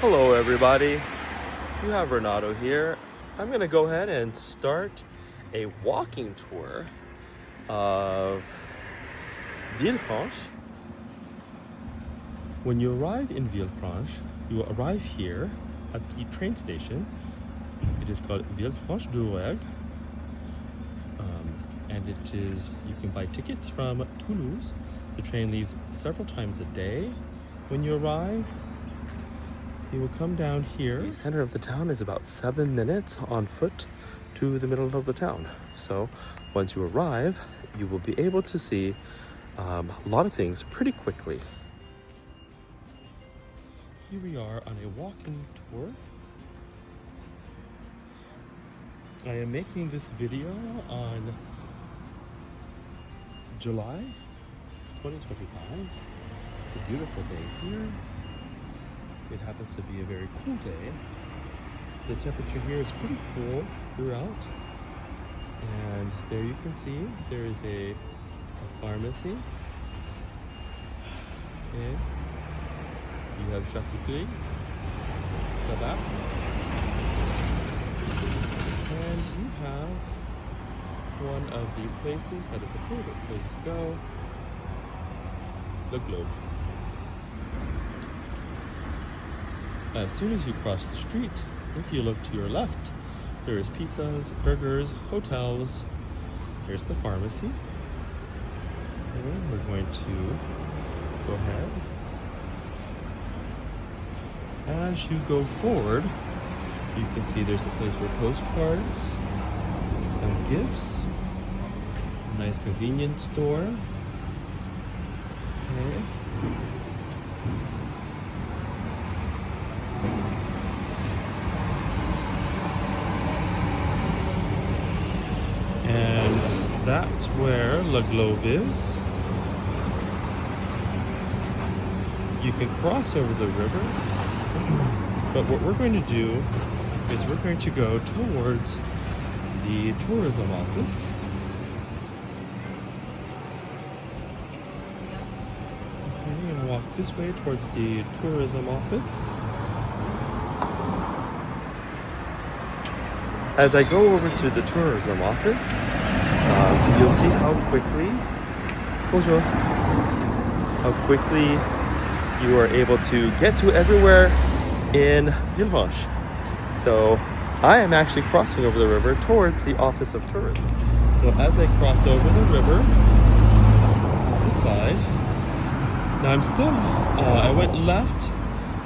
Hello everybody, you have Renato here. I'm going to go ahead and start a walking tour of Villefranche. When you arrive in Villefranche, you will arrive here at the train station. It is called Villefranche-de-Rouergue. And it is, you can buy tickets from Toulouse. The train leaves several times a day. When you arrive, you will come down here. The center of the town is about 7 minutes on foot to the middle of the town. So once you arrive, you will be able to see a lot of things pretty quickly. Here we are on a walking tour. I am making this video on July 2025. It's a beautiful day here. It happens to be a very cool day. The temperature here is pretty cool throughout. And there you can see there is a pharmacy. And you have charcuterie, kebab. And you have one of the places that is a favorite place to go, the Globe. As soon as you cross the street, if you look to your left, there is pizzas, burgers, hotels. Here's the pharmacy. And we're going to go ahead. As you go forward, you can see there's a place for postcards, some gifts, a nice convenience store. Okay. And that's where Le Globe is. You can cross over the river, but what we're going to do is we're going to go towards the tourism office. Okay, and walk this way towards the tourism office. As I go over to the tourism office, you'll see how quickly you are able to get to everywhere in Villefranche. So I am actually crossing over the river towards the Office of Tourism. So as I cross over the river, this side, now I'm still, I went left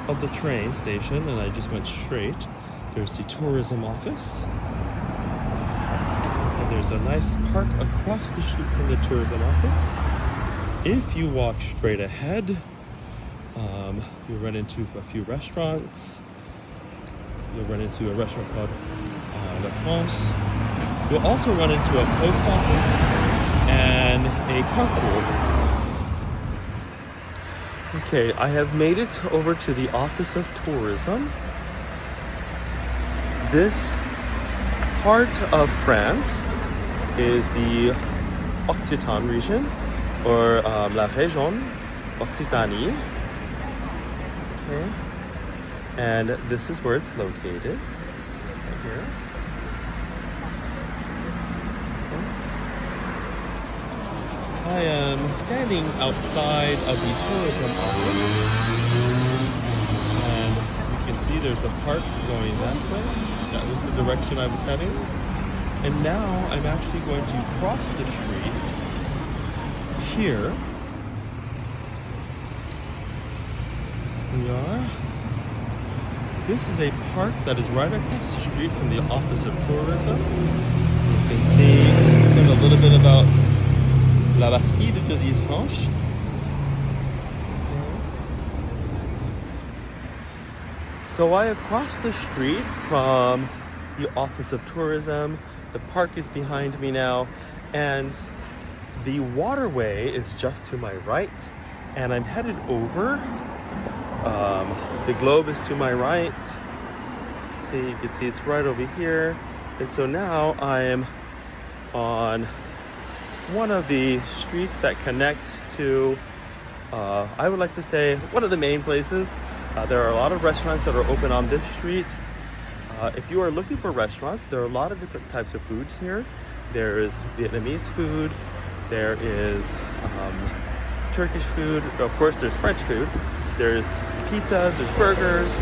of the train station and I just went straight. There's the tourism office. And there's a nice park across the street from the tourism office. If you walk straight ahead, you'll run into a few restaurants. You'll run into a restaurant called Villefranche. You'll also run into a post office and a carrefour. Okay, I have made it over to the Office of Tourism. This part of France is the Occitan region, or La Région Occitanie. Okay, and this is where it's located, right here. Okay. I am standing outside of the tourism office, and you can see there's a park going that way. That was the direction I was heading. And now I'm actually going to cross the street here. We are. This is a park that is right across the street from the Office of Tourism. You can see a little bit about La Bastide de Villefranche. So I have crossed the street from the Office of Tourism. The park is behind me now, and the waterway is just to my right, and I'm headed over. The Globe is to my right. See, you can see it's right over here. And so now I am on one of the streets that connects to, I would like to say, one of the main places There are a lot of restaurants that are open on this street. If you are looking for restaurants, there are a lot of different types of foods here. There is Vietnamese food, there is Turkish food, of course there's French food, there's pizzas, there's burgers.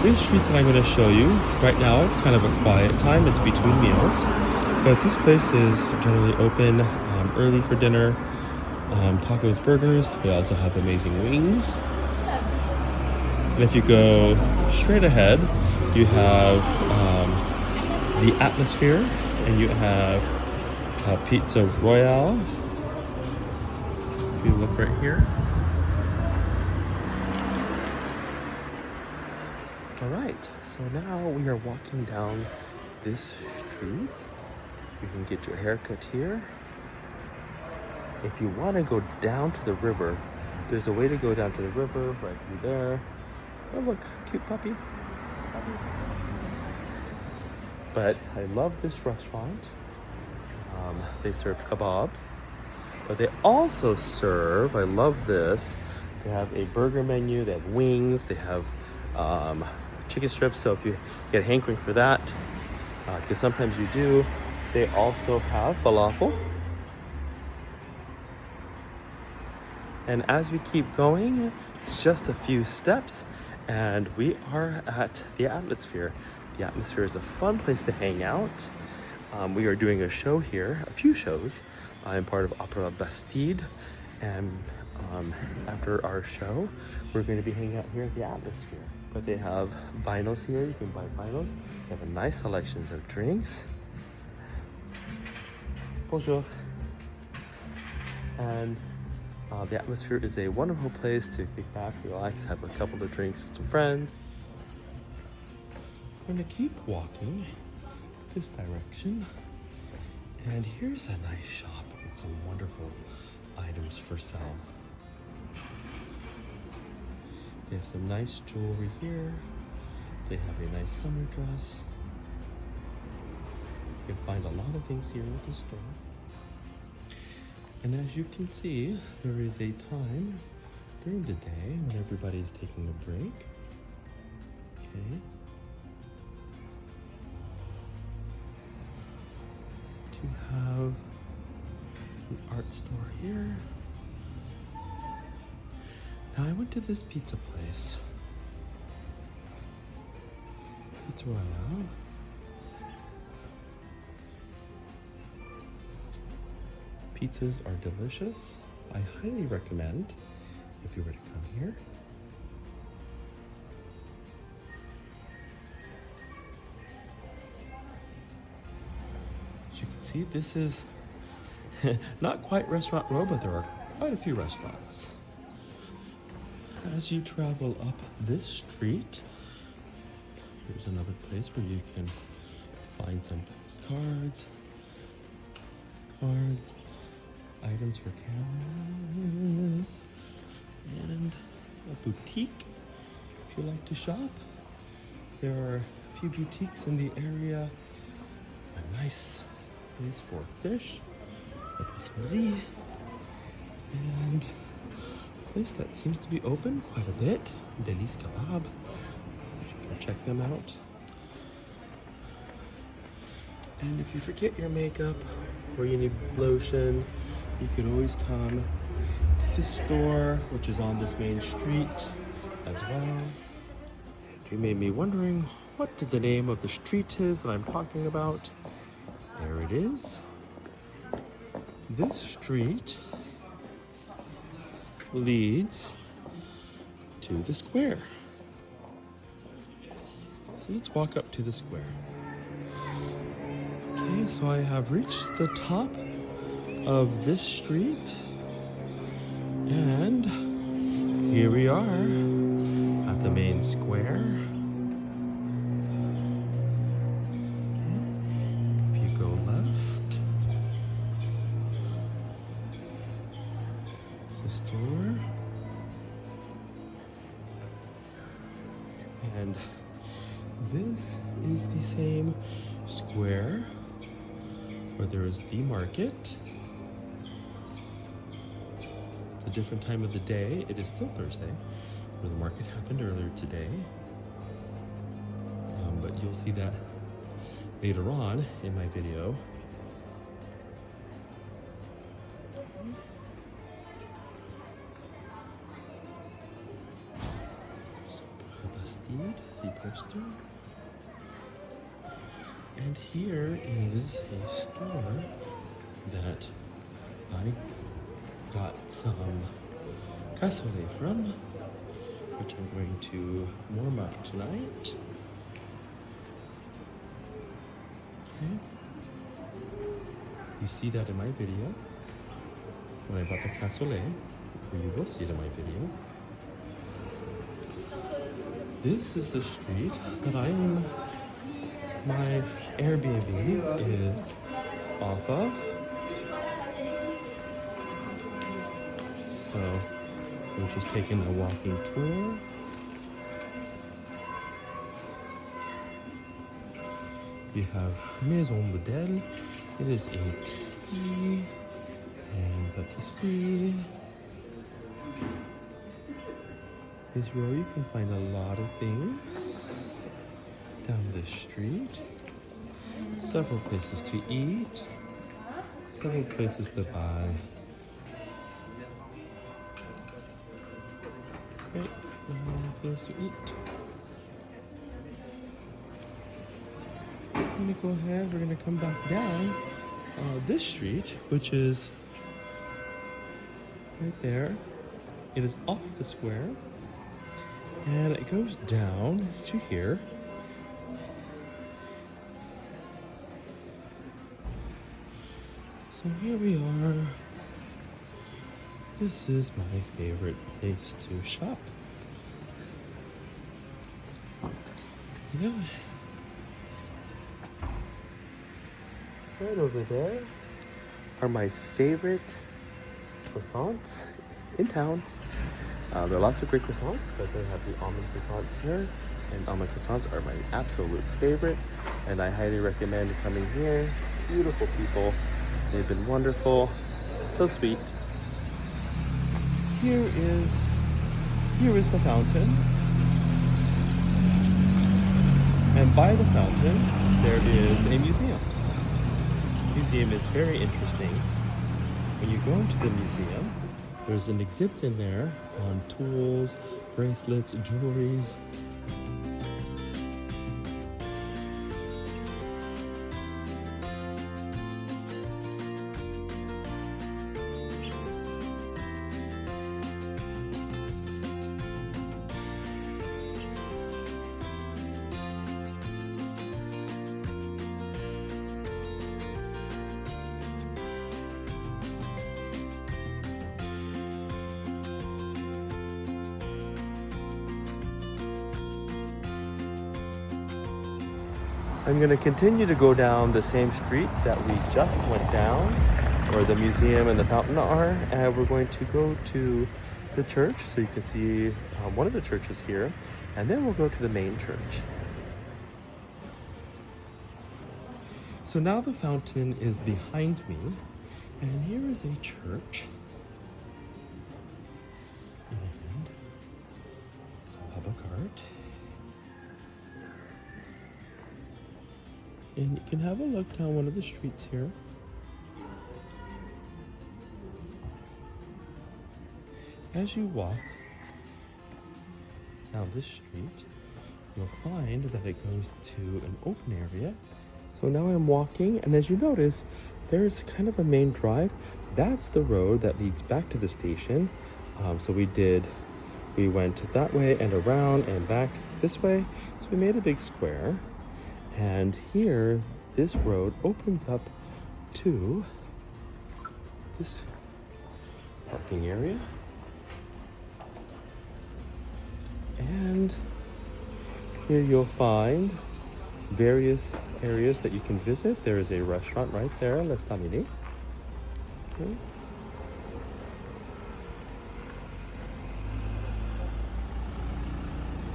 This street that I'm going to show you right now, it's kind of a quiet time, it's between meals, but this place is generally open early for dinner. Tacos, burgers, they also have amazing wings. And if you go straight ahead, you have the Atmosphere, and you have Pizza Royale. If you look right here. All right, so now we are walking down this street. You can get your haircut here. If you want to go down to the river, there's a way to go down to the river right through there. Oh look, cute puppy. But I love this restaurant. They serve kebabs, but they also serve, I love this, they have a burger menu, they have wings, they have chicken strips, so if you get a hankering for that, because sometimes you do, they also have falafel. And as we keep going, it's just a few steps and we are at the Atmosphere. The Atmosphere is a fun place to hang out. We are doing a show here, a few shows. I'm part of Opera Bastide, and after our show, we're going to be hanging out here at the Atmosphere. But they have vinyls here, you can buy vinyls. They have a nice selections of drinks. Bonjour. And the Atmosphere is a wonderful place to kick back, relax, have a couple of drinks with some friends. I'm gonna keep walking this direction, and here's a nice shop with some wonderful items for sale. They have some nice jewelry here. They have a nice summer dress. You can find a lot of things here at the store. And as you can see, there is a time during the day when everybody's taking a break. Okay. To have an art store here. Now I went to this pizza place. Pizza Royale. Pizzas are delicious. I highly recommend if you were to come here. As you can see, this is not quite Restaurant Row, but there are quite a few restaurants. As you travel up this street, here's another place where you can find some postcards, items for cameras, and a boutique if you like to shop. There are a few boutiques in the area. A nice place for fish, a poisson, and a place that seems to be open quite a bit, Delice Kebab. You can check them out. And if you forget your makeup or you need lotion, you can always come to this store, which is on this main street as well. You may be wondering what the name of the street is that I'm talking about. There it is. This street leads to the square. So let's walk up to the square. Okay, so I have reached the top of this street, and here we are at the main square. If you go left, it's the store, and this is the same square where there is the market. It's a different time of the day. It is still Thursday, where the market happened earlier today. But you'll see that later on in my video. Bastide, the poster. And here is a store that I got some cassoulet from, which I'm going to warm up tonight. Okay. You see that in my video when I bought the cassoulet, or you will see it in my video. This is the street that my Airbnb is off of. So we're just taking a walking tour. You have Maison Modèle. It is a tea and patisserie. This row you can find a lot of things down this street. Several places to eat. Several places to buy. Okay, things to eat. I'm gonna go ahead, we're gonna come back down this street, which is right there. It is off the square. And it goes down to here. So here we are. This is my favorite place to shop. You know, right over there are my favorite croissants in town. There are lots of great croissants, but they have the almond croissants here, and almond croissants are my absolute favorite, and I highly recommend coming here. Beautiful people, they've been wonderful, so sweet. Here is the fountain, and by the fountain there is a museum. The museum is very interesting. When you go into the museum, there's an exhibit in there on tools, bracelets, jewelries. I'm going to continue to go down the same street that we just went down, where the museum and the fountain are, and we're going to go to the church, so you can see one of the churches here, and then we'll go to the main church. So now the fountain is behind me, and here is a church, and some public art. And you can have a look down one of the streets here. As you walk down this street, you'll find that it goes to an open area. So now I'm walking, and as you notice, there's kind of a main drive. That's the road that leads back to the station. So we went that way and around and back this way. So we made a big square. And here, this road opens up to this parking area. And here you'll find various areas that you can visit. There is a restaurant right there, L'Estaminet. Okay.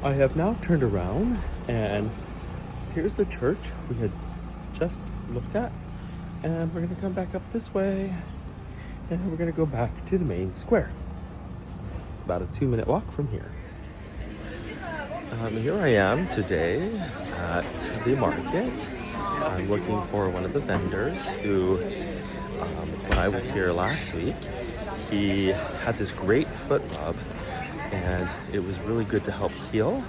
I have now turned around, and here's the church we had just looked at, and we're going to come back up this way, and we're going to go back to the main square. It's about a 2-minute walk from here. Here I am today at the market. I'm looking for one of the vendors who, when I was here last week, he had this great foot rub, and it was really good to help heal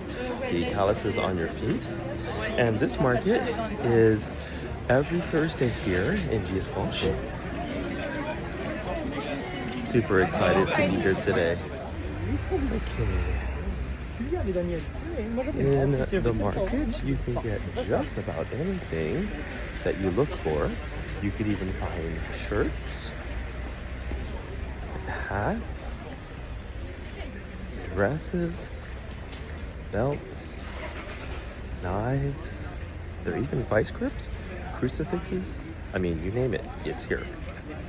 the calluses on your feet. And this market is every Thursday here in Villefranche. Super excited to be here today. Okay. In the market, you can get just about anything that you look for. You could even find shirts, hats, dresses, belts, knives. There are even vice grips, crucifixes. I mean, you name it, it's here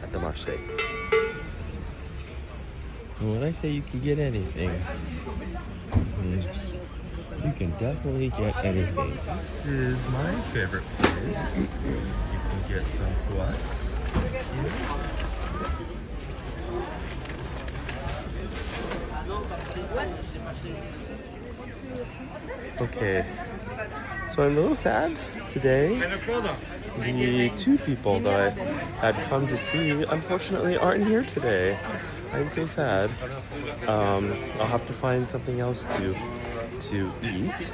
at the marché. And when I say you can get anything, you can definitely get anything. This is my favorite place. You can get some kwas here. Okay, so I'm a little sad today. The two people that I had come to see, unfortunately, aren't here today. I'm so sad. I'll have to find something else to eat.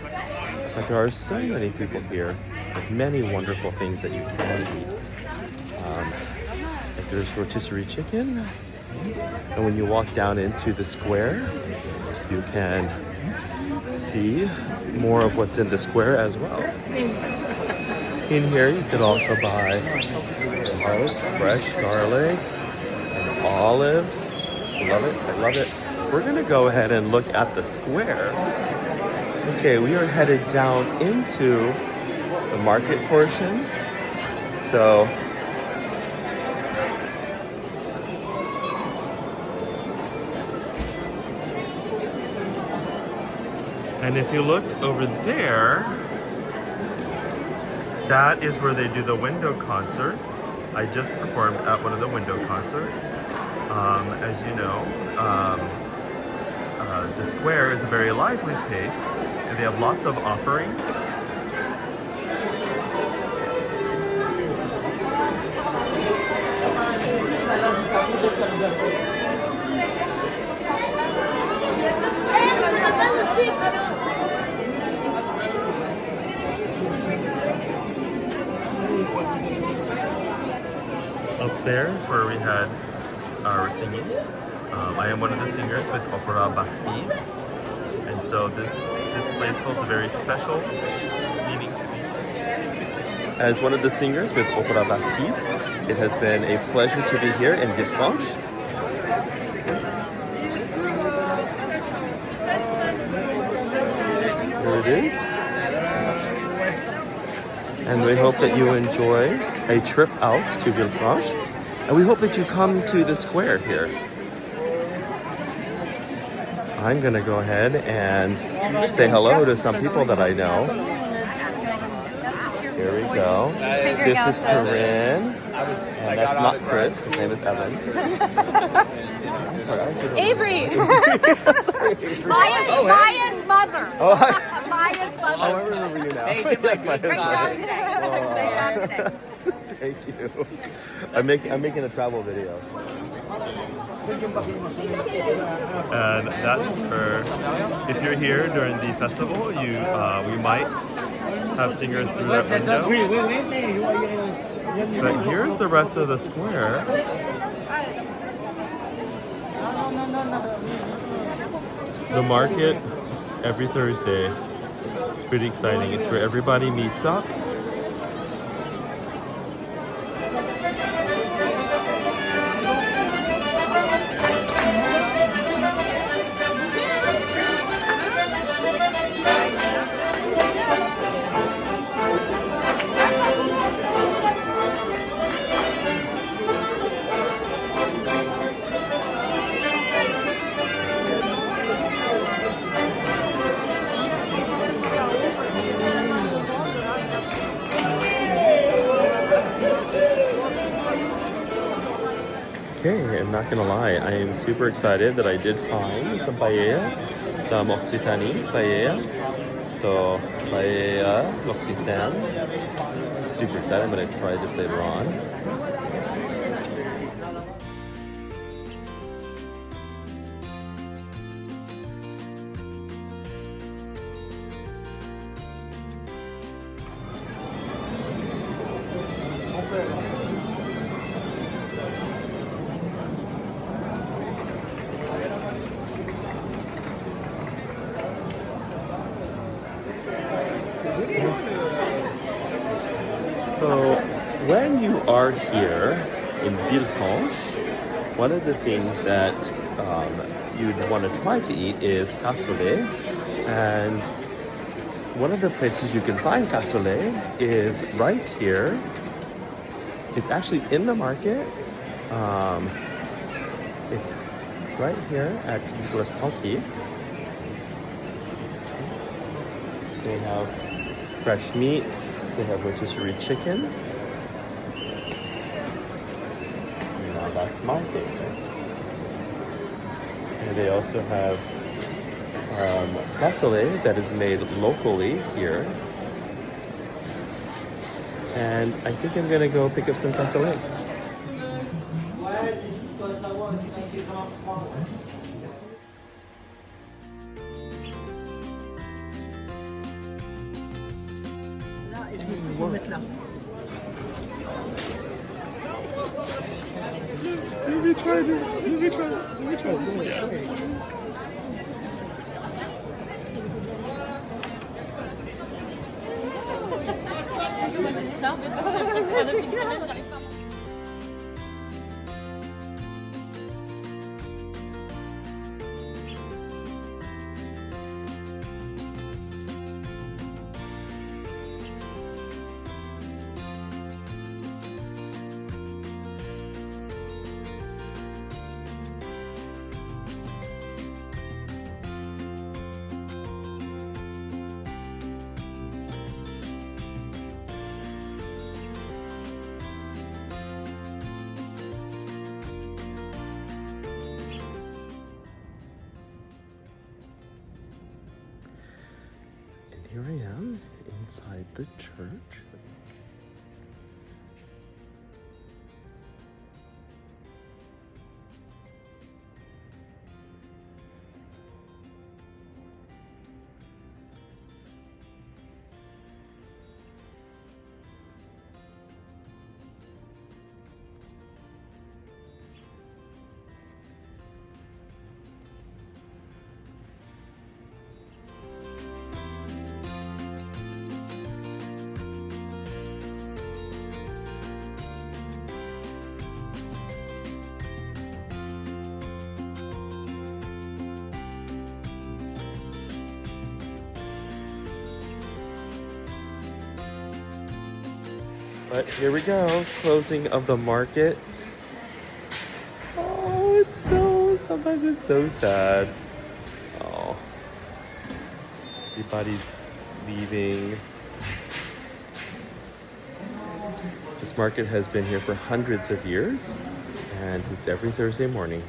But there are so many people here with many wonderful things that you can eat. Like there's rotisserie chicken. And when you walk down into the square, you can see more of what's in the square as well. In here, you could also buy fresh garlic and olives. Love it, I love it. We're gonna go ahead and look at the square. Okay, we are headed down into the market portion. So, and if you look over there, that is where they do the window concerts. I just performed at one of the window concerts. As you know, the square is a very lively place, and they have lots of offerings. Up there is where we had our singing. I am one of the singers with Opera Bastille, and so this place holds a very special meaning to me. As one of the singers with Opera Bastille, it has been a pleasure to be here in Villefranche. There it is. And we hope that you enjoy a trip out to Villefranche. And we hope that you come to the square here. I'm gonna go ahead and say hello to some people that I know. Here we go. This is Corinne. And that's not Chris. His name is Evan. Avery! Sorry. Maya's mother. Oh, hi. Maya's mother. Oh, I remember you now. Great job today. Thank you. I'm making a travel video. And that's for, if you're here during the festival, we might have singers through that window. But here's the rest of the square. The market every Thursday. It's pretty exciting. It's where everybody meets up. Okay, I'm not gonna lie, I am super excited that I did find some paella some Occitanie paella. So paella L'Occitane. Super excited. I'm gonna try this later on. So when you are here in Villefranche, one of the things that you'd want to try to eat is cassoulet. And one of the places you can find cassoulet is right here. It's actually in the market. It's right here at Villefranche-de-Rouergue. They have fresh meats. They have rotisserie chicken. Now that's my favorite. And they also have cassoulet that is made locally here. And I think I'm gonna go pick up some cassoulet. Let me try this. Let me try this. Here I am inside the church. But here we go, closing of the market. Oh, sometimes it's so sad. Oh, everybody's leaving. This market has been here for hundreds of years, and it's every Thursday morning.